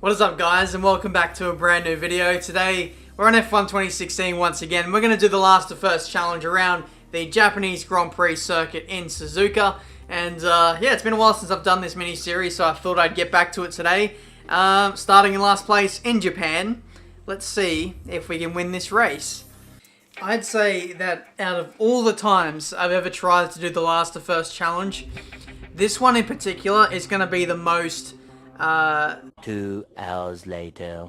What is up, guys, and welcome back to a brand new video. Today we're on F1 2016 once again. We're going to do the last to first challenge around the Japanese Grand Prix circuit in Suzuka. And yeah, it's been a while since I've done this mini series, so I thought I'd get back to it today. Starting in last place in Japan. Let's see if we can win this race. I'd say that out of all the times I've ever tried to do the last to first challenge, this one in particular is going to be the most 2 hours later.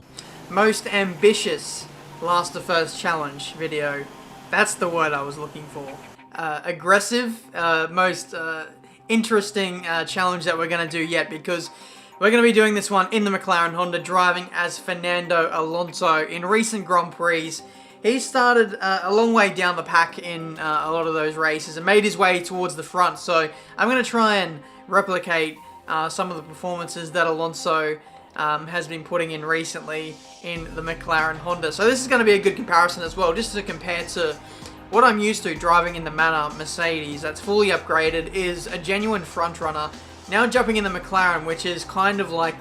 most ambitious last to first challenge video. That's the word I was looking for. Aggressive, most interesting challenge that we're going to do yet, because we're going to be doing this one in the McLaren Honda, driving as Fernando Alonso. In recent Grand Prix, he started a long way down the pack in a lot of those races and made his way towards the front. So I'm going to try and replicate some of the performances that Alonso has been putting in recently in the McLaren Honda. So this is going to be a good comparison as well, just to compare to what I'm used to driving in the Manor Mercedes that's fully upgraded, is a genuine front runner. Now jumping in the McLaren, which is kind of like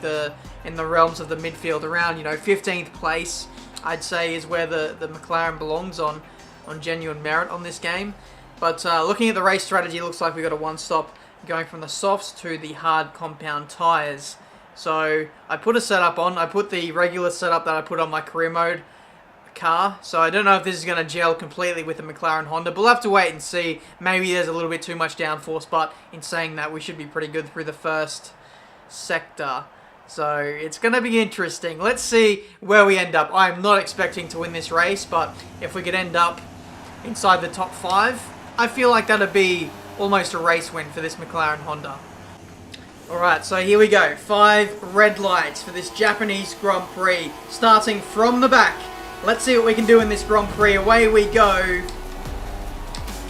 in the realms of the midfield, around 15th place, I'd say is where the McLaren belongs on genuine merit on this game. But looking at the race strategy, it looks like we've got a one-stop going from the softs to the hard compound tyres. So I put a setup on. I put the regular setup that I put on my career mode car. So I don't know if this is going to gel completely with the McLaren Honda, but we'll have to wait and see. Maybe there's a little bit too much downforce, but in saying that, we should be pretty good through the first sector. So it's going to be interesting. Let's see where we end up. I'm not expecting to win this race, but if we could end up inside the top 5, I feel like that'd be almost a race win for this McLaren Honda. Alright, so here we go. 5 red lights for this Japanese Grand Prix, starting from the back. Let's see what we can do in this Grand Prix. Away we go.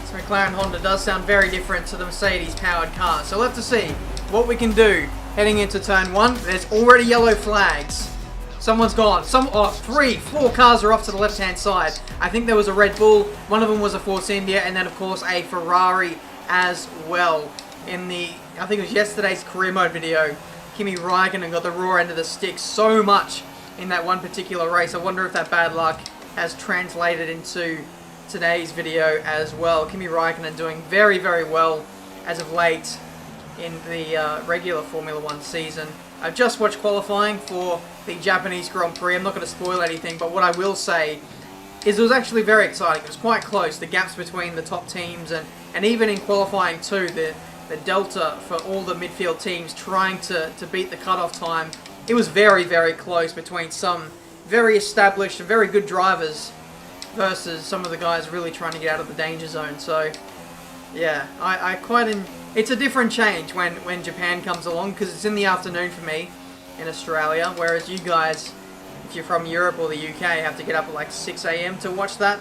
This McLaren Honda does sound very different to the Mercedes powered car, so we'll have to see what we can do heading into turn 1. There's already yellow flags. Someone's gone. 4 cars are off to the left-hand side. I think there was a Red Bull, one of them was a Force India, and then of course a Ferrari as well. In the, I think it was yesterday's career mode video, Kimi Räikkönen got the raw end of the stick so much in that one particular race. I wonder if that bad luck has translated into today's video as well. Kimi Räikkönen doing very, very well as of late in the regular Formula 1 season. I've just watched qualifying for the Japanese Grand Prix. I'm not going to spoil anything, but what I will say is it was actually very exciting. It was quite close, the gaps between the top teams, and even in qualifying too, the delta for all the midfield teams trying to beat the cutoff time. It was very, very close between some very established and very good drivers versus some of the guys really trying to get out of the danger zone. So yeah, it's a different change when Japan comes along, because it's in the afternoon for me in Australia, whereas you guys, if you're from Europe or the UK, have to get up at like 6 AM to watch that.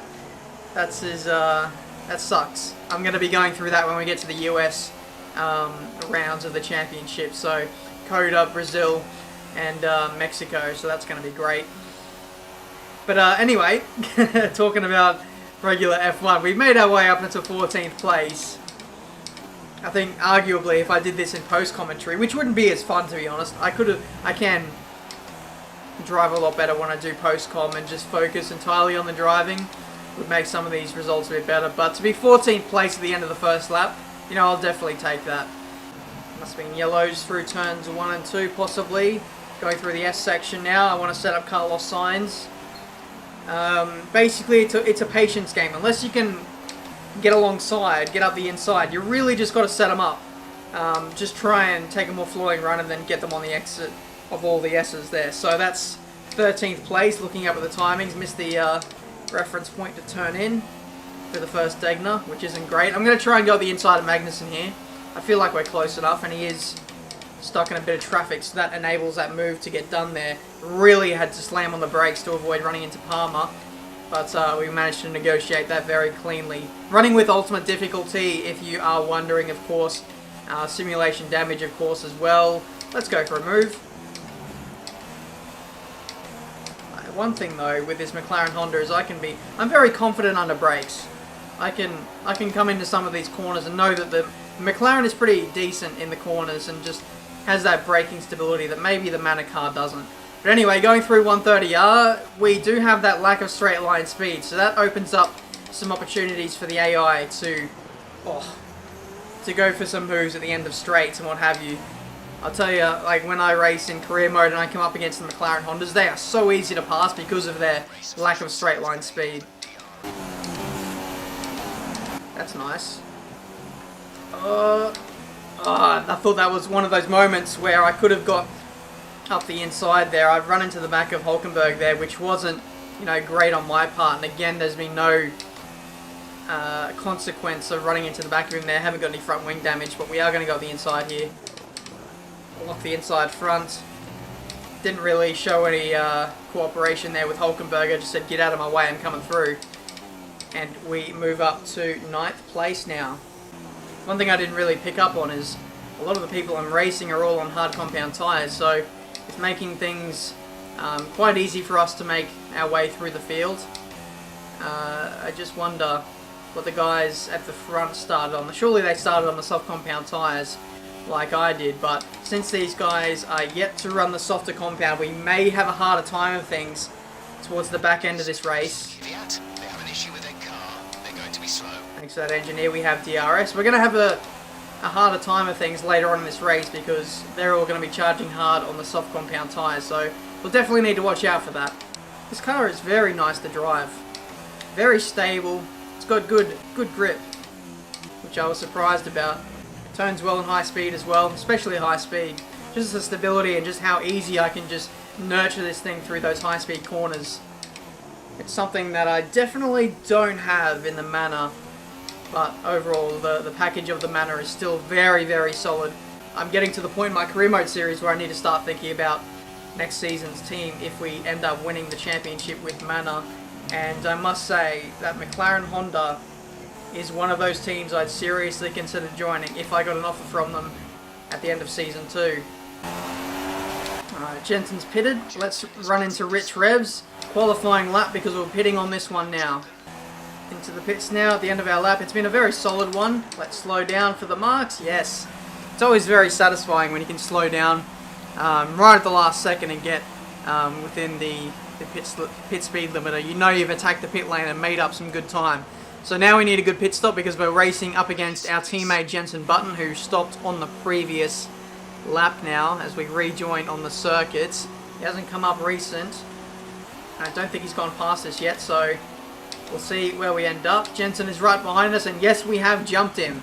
That sucks. I'm going to be going through that when we get to the US rounds of the championship. So Coda, Brazil, and Mexico. So that's going to be great. But anyway, talking about regular F1, we've made our way up into 14th place. I think arguably if I did this in post-commentary, which wouldn't be as fun to be honest, I can drive a lot better when I do post-com and just focus entirely on the driving. Would make some of these results a bit better, but to be 14th place at the end of the first lap, I'll definitely take that. Must have been yellows through turns 1 and 2 possibly. Going through the S section now. I want to set up Carlos Sainz. Basically it's a patience game. Unless you can get alongside, get up the inside, you really just got to set them up. Just try and take a more flowing run and then get them on the exit of all the S's there. So that's 13th place. Looking up at the timings, missed the reference point to turn in for the first Degner, which isn't great. I'm going to try and go the inside of Magnussen here. I feel like we're close enough, and he is stuck in a bit of traffic, so that enables that move to get done there. Really had to slam on the brakes to avoid running into Palmer, but we managed to negotiate that very cleanly. Running with ultimate difficulty, if you are wondering, of course. Simulation damage, of course, as well. Let's go for a move. One thing though with this McLaren Honda is I'm very confident under brakes. I can come into some of these corners and know that the McLaren is pretty decent in the corners and just has that braking stability that maybe the Manor car doesn't. But anyway, going through 130R, we do have that lack of straight line speed, so that opens up some opportunities for the AI to go for some moves at the end of straights and what have you. I'll tell you, like when I race in career mode and I come up against the McLaren Hondas, they are so easy to pass because of their lack of straight line speed. That's nice. I thought that was one of those moments where I could have got up the inside there. I've run into the back of Hulkenberg there, which wasn't, you know, great on my part. And again, there's been no consequence of running into the back of him there. Haven't got any front wing damage, but we are going to go up the inside here. Lock the inside front. Didn't really show any cooperation there with Hulkenberg. Just said, get out of my way, I'm coming through. And we move up to 9th place now. One thing I didn't really pick up on is a lot of the people I'm racing are all on hard compound tyres, so it's making things quite easy for us to make our way through the field. I just wonder what the guys at the front started on. Surely they started on the soft compound tyres like I did, but since these guys are yet to run the softer compound, we may have a harder time of things towards the back end of this race. They have an issue with their car. They're going to be slow. Thanks to that engineer, we have DRS. We're going to have a harder time of things later on in this race because they're all going to be charging hard on the soft compound tyres, so we'll definitely need to watch out for that. This car is very nice to drive. Very stable. It's got good grip, which I was surprised about. It turns well in high speed as well, especially high speed. Just the stability and just how easy I can just nurture this thing through those high speed corners. It's something that I definitely don't have in the Manor, but overall the package of the Manor is still very, very solid. I'm getting to the point in my career mode series where I need to start thinking about next season's team if we end up winning the championship with Manor, and I must say that McLaren Honda is one of those teams I'd seriously consider joining if I got an offer from them at the end of season 2. Alright, Jensen's pitted. Let's run into Rich Revs. Qualifying lap because we're pitting on this one now. Into the pits now at the end of our lap. It's been a very solid one. Let's slow down for the marks. Yes. It's always very satisfying when you can slow down right at the last second and get within the pit speed limiter. You know you've attacked the pit lane and made up some good time. So now we need a good pit stop because we're racing up against our teammate Jensen Button, who stopped on the previous lap now as we rejoin on the circuit. He hasn't come up recent. I don't think he's gone past us yet, so we'll see where we end up. Jensen is right behind us, and yes, we have jumped him.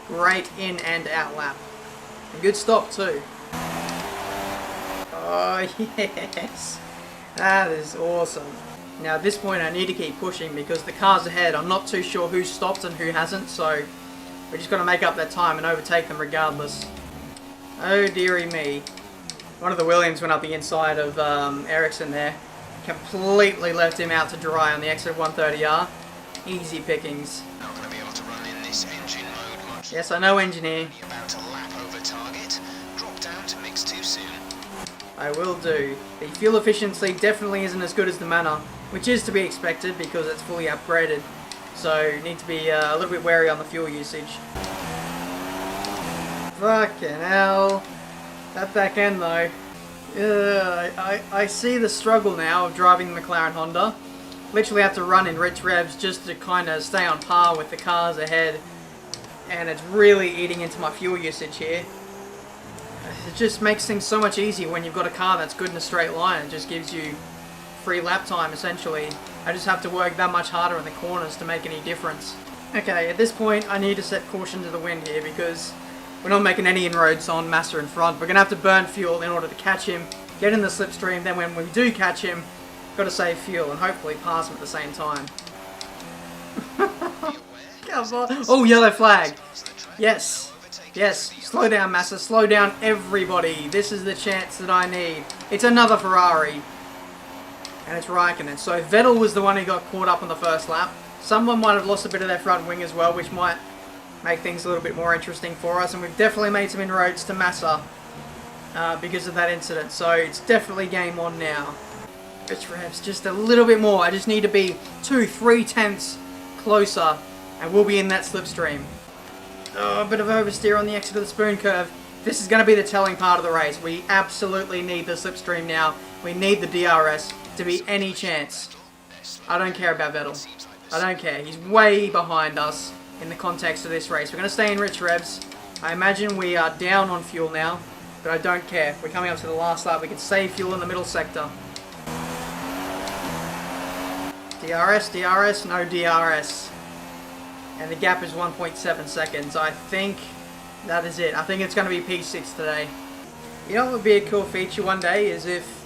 Great in and out lap. A good stop too. Oh yes, that is awesome. Now at this point I need to keep pushing because the car's ahead. I'm not too sure who stopped and who hasn't, so we're just going to make up that time and overtake them regardless. Oh dearie me. One of the Williams went up the inside of Ericsson there. Completely left him out to dry on the exit of 130R. Easy pickings. Not going to be able to run in this engine mode much. Yes, I know, engineer. About to lap over target. Drop down to mix too soon. I will do. The fuel efficiency definitely isn't as good as the Manor, which is to be expected because it's fully upgraded. So need to be a little bit wary on the fuel usage. Fucking hell. That back end though. I see the struggle now of driving the McLaren Honda. Literally have to run in rich revs just to kind of stay on par with the cars ahead. And it's really eating into my fuel usage here. It just makes things so much easier when you've got a car that's good in a straight line. It just gives you free lap time essentially. I just have to work that much harder in the corners to make any difference. Okay, at this point I need to set caution to the wind here because we're not making any inroads on Massa in front. We're going to have to burn fuel in order to catch him, get in the slipstream, then when we do catch him, got to save fuel and hopefully pass him at the same time. Come on. Oh, yellow flag. Yes. Yes. Slow down, Massa. Slow down, everybody. This is the chance that I need. It's another Ferrari. And it's Raikkonen. So Vettel was the one who got caught up on the first lap. Someone might have lost a bit of their front wing as well, which might make things a little bit more interesting for us, and we've definitely made some inroads to Massa because of that incident, so it's definitely game on now. Rich revs, just a little bit more. I just need to be 2-3 tenths closer and we'll be in that slipstream. Oh, a bit of oversteer on the exit of the spoon curve. This is going to be the telling part of the race. We absolutely need the slipstream now We need the DRS to be any chance. I don't care about Vettel. I don't care. He's way behind us in the context of this race. We're going to stay in rich revs. I imagine we are down on fuel now, but I don't care. We're coming up to the last lap. We can save fuel in the middle sector. DRS, DRS, no DRS. And the gap is 1.7 seconds. I think that is it. I think it's going to be P6 today. You know what would be a cool feature one day is if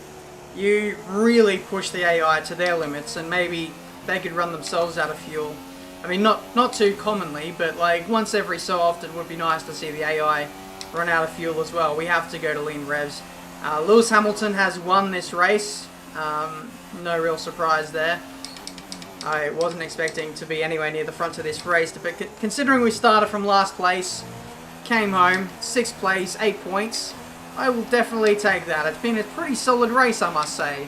you really push the AI to their limits and maybe they could run themselves out of fuel. I mean, not too commonly, but like once every so often would be nice to see the AI run out of fuel as well. We have to go to lean revs. Lewis Hamilton has won this race. No real surprise there. I wasn't expecting to be anywhere near the front of this race, but considering we started from last place, came home, 6th place, 8 points, I will definitely take that. It's been a pretty solid race, I must say.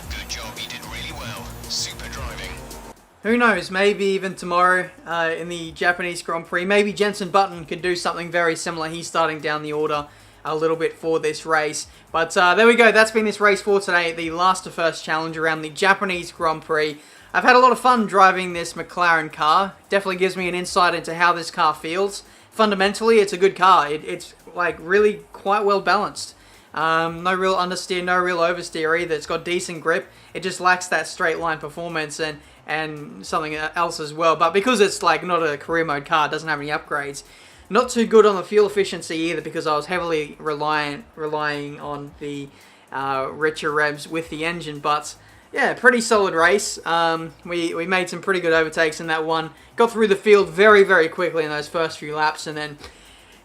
Good job, you did really well. Super driving. Who knows, maybe even tomorrow in the Japanese Grand Prix, maybe Jenson Button could do something very similar. He's starting down the order a little bit for this race. But there we go, that's been this race for today, the last to first challenge around the Japanese Grand Prix. I've had a lot of fun driving this McLaren car. Definitely gives me an insight into how this car feels. Fundamentally, it's a good car. It's like really quite well balanced. No real understeer, no real oversteer either. It's got decent grip. It just lacks that straight line performance and something else as well. But because it's like not a career mode car, it doesn't have any upgrades. Not too good on the fuel efficiency either because I was heavily relying on the richer revs with the engine. But yeah, pretty solid race. We made some pretty good overtakes in that one. Got through the field very, very quickly in those first few laps. And then,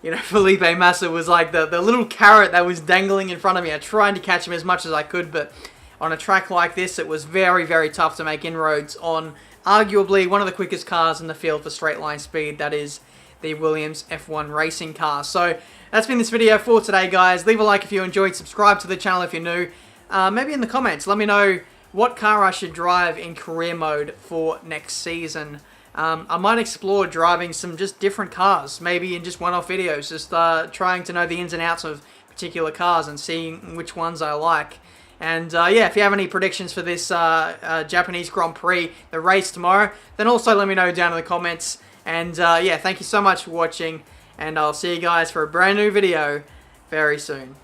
you know, Felipe Massa was like the little carrot that was dangling in front of me. I tried to catch him as much as I could, but on a track like this, it was very, very tough to make inroads on arguably one of the quickest cars in the field for straight line speed. That is the Williams F1 racing car. So that's been this video for today, guys. Leave a like if you enjoyed. Subscribe to the channel if you're new. Maybe in the comments, let me know what car I should drive in career mode for next season. I might explore driving some just different cars, maybe in just one-off videos, just trying to know the ins and outs of particular cars and seeing which ones I like. And yeah, if you have any predictions for this Japanese Grand Prix, the race tomorrow, then also let me know down in the comments. And yeah, thank you so much for watching, and I'll see you guys for a brand new video very soon.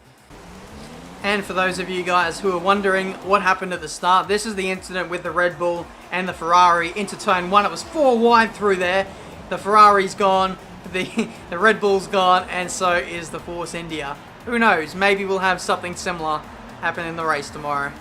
And for those of you guys who are wondering what happened at the start, this is the incident with the Red Bull and the Ferrari into turn 1. It was 4 wide through there. The Ferrari's gone, the Red Bull's gone, and so is the Force India. Who knows, maybe we'll have something similar happen in the race tomorrow.